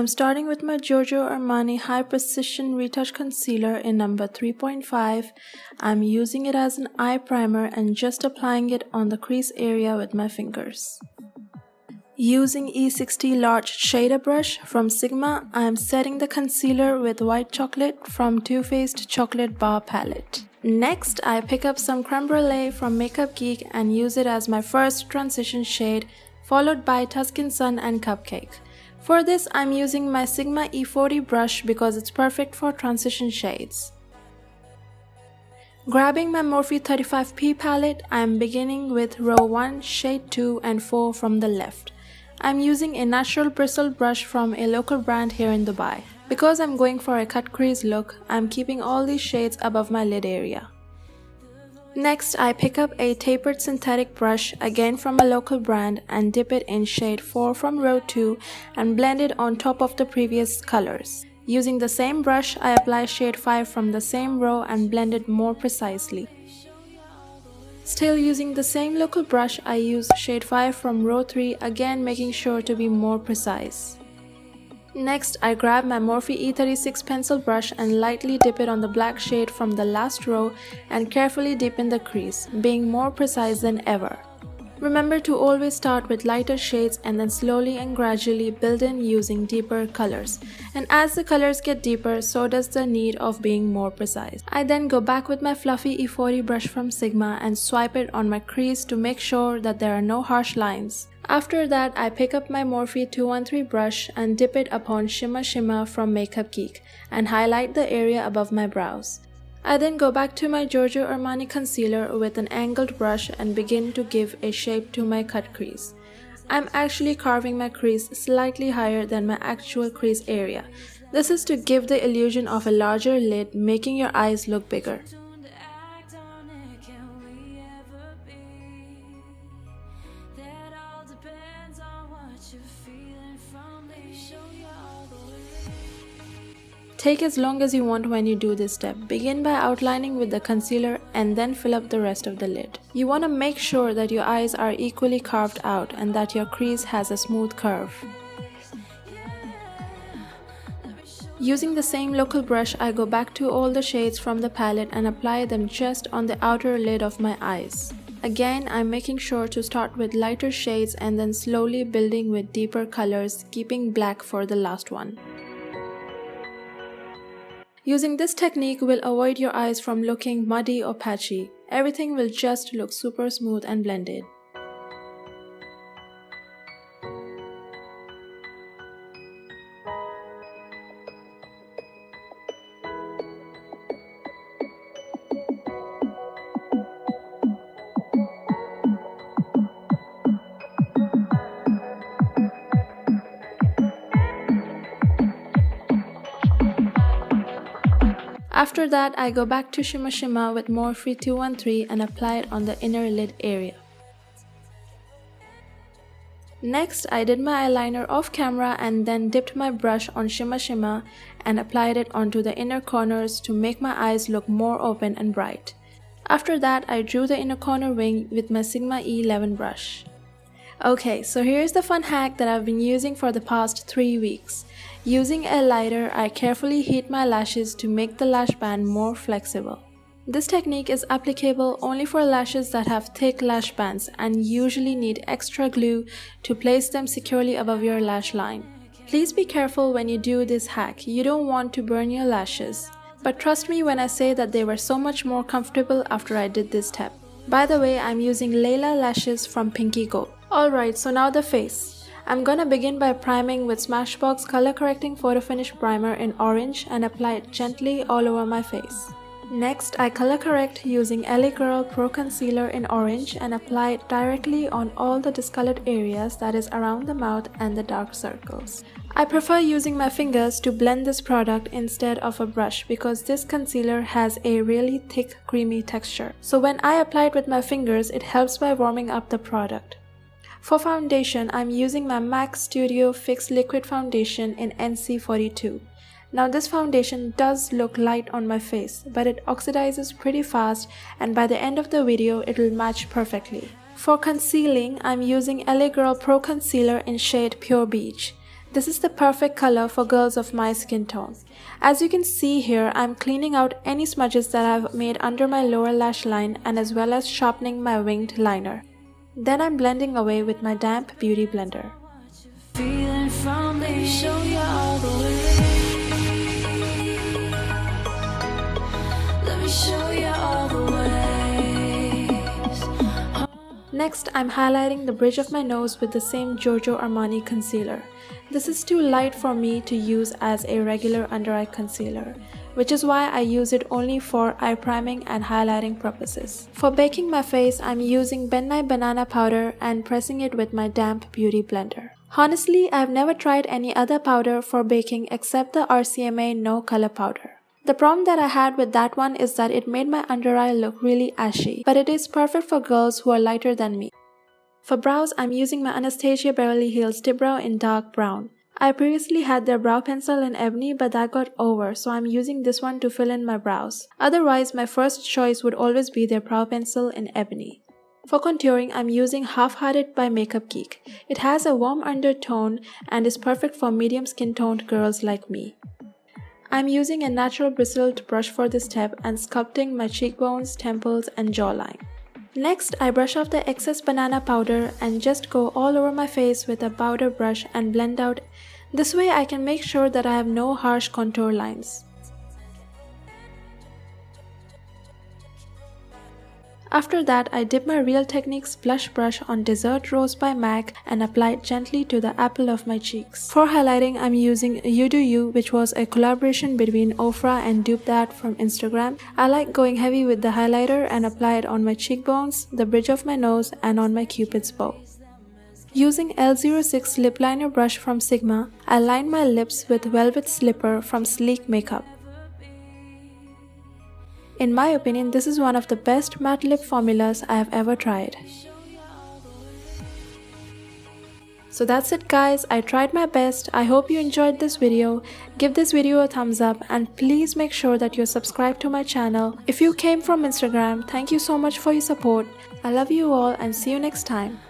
I'm starting with my Giorgio Armani High Precision Retouch Concealer in number 3.5. I'm using it as an eye primer and just applying it on the crease area with my fingers. Using E60 Large Shader Brush from Sigma, I'm setting the concealer with White Chocolate from Too Faced Chocolate Bar Palette. Next, I pick up some Creme Brulee from Makeup Geek and use it as my first transition shade, followed by Tuscan Sun and Cupcake. For this, I'm using my Sigma E40 brush because it's perfect for transition shades. Grabbing my Morphe 35P palette, I'm beginning with row 1, shade 2 and 4 from the left. I'm using a natural bristle brush from a local brand here in Dubai. Because I'm going for a cut crease look, I'm keeping all these shades above my lid area. Next, I pick up a tapered synthetic brush, again from a local brand, and dip it in shade 4 from row 2 and blend it on top of the previous colors. Using the same brush, I apply shade 5 from the same row and blend it more precisely. Still using the same local brush, I use shade 5 from row 3, again making sure to be more precise. Next, I grab my Morphe E36 pencil brush and lightly dip it on the black shade from the last row and carefully deepen the crease, being more precise than ever. Remember to always start with lighter shades and then slowly and gradually build in using deeper colors. And as the colors get deeper, so does the need of being more precise. I then go back with my fluffy E40 brush from Sigma and swipe it on my crease to make sure that there are no harsh lines. After that, I pick up my Morphe 213 brush and dip it upon Shimmer Shimmer from Makeup Geek and highlight the area above my brows. I then go back to my Giorgio Armani concealer with an angled brush and begin to give a shape to my cut crease. I'm actually carving my crease slightly higher than my actual crease area. This is to give the illusion of a larger lid, making your eyes look bigger. Take as long as you want when you do this step. Begin by outlining with the concealer and then fill up the rest of the lid. You want to make sure that your eyes are equally carved out and that your crease has a smooth curve. Using the same local brush, I go back to all the shades from the palette and apply them just on the outer lid of my eyes. Again, I'm making sure to start with lighter shades and then slowly building with deeper colors, keeping black for the last one. Using this technique will avoid your eyes from looking muddy or patchy. Everything will just look super smooth and blended. After that, I go back to Shimmer Shimmer with Morphe 213 and apply it on the inner lid area. Next, I did my eyeliner off camera and then dipped my brush on Shimmer Shimmer and applied it onto the inner corners to make my eyes look more open and bright. After that, I drew the inner corner wing with my Sigma E11 brush. Okay, so here's the fun hack that I've been using for the past 3 weeks. Using a lighter, I carefully heat my lashes to make the lash band more flexible. This technique is applicable only for lashes that have thick lash bands and usually need extra glue to place them securely above your lash line. Please be careful when you do this hack, you don't want to burn your lashes. But trust me when I say that they were so much more comfortable after I did this step. By the way, I'm using Layla lashes from PinkyGoat. Alright, so now the face. I'm gonna begin by priming with Smashbox Color Correcting Photo Finish Primer in orange and apply it gently all over my face. Next, I color correct using LA Girl Pro Concealer in orange and apply it directly on all the discolored areas, that is around the mouth and the dark circles. I prefer using my fingers to blend this product instead of a brush because this concealer has a really thick creamy texture. So when I apply it with my fingers, it helps by warming up the product. For foundation, I'm using my MAC Studio Fix Liquid Foundation in NC42. Now this foundation does look light on my face, but it oxidizes pretty fast and by the end of the video it will match perfectly. For concealing, I'm using LA Girl Pro Concealer in shade Pure Beige. This is the perfect color for girls of my skin tone. As you can see here, I'm cleaning out any smudges that I've made under my lower lash line and as well as sharpening my winged liner. Then I'm blending away with my damp beauty blender. Next, I'm highlighting the bridge of my nose with the same Giorgio Armani concealer. This is too light for me to use as a regular under eye concealer, which is why I use it only for eye priming and highlighting purposes. For baking my face, I'm using Nye Banana Powder and pressing it with my damp beauty blender. Honestly, I've never tried any other powder for baking except the RCMA No Color Powder. The problem that I had with that one is that it made my under eye look really ashy, but it is perfect for girls who are lighter than me. For brows, I'm using my Anastasia Beverly Hills Tip Brow in dark brown. I previously had their brow pencil in ebony, but that got over, so I'm using this one to fill in my brows. Otherwise, my first choice would always be their brow pencil in ebony. For contouring, I'm using Half Hearted by Makeup Geek. It has a warm undertone and is perfect for medium skin toned girls like me. I'm using a natural bristled brush for this step and sculpting my cheekbones, temples, and jawline. Next, I brush off the excess banana powder and just go all over my face with a powder brush and blend out. This way I can make sure that I have no harsh contour lines. After that, I dip my Real Techniques blush brush on Desert Rose by MAC and apply it gently to the apple of my cheeks. For highlighting, I'm using You Do You, which was a collaboration between OFRA and Dupe from Instagram. I like going heavy with the highlighter and apply it on my cheekbones, the bridge of my nose, and on my cupid's bow. Using L06 lip liner brush from Sigma, I line my lips with Velvet Slipper from Sleek Makeup. In my opinion, this is one of the best matte lip formulas I have ever tried. So that's it guys, I tried my best. I hope you enjoyed this video. Give this video a thumbs up and please make sure that you're subscribed to my channel. If you came from Instagram, thank you so much for your support. I love you all and see you next time.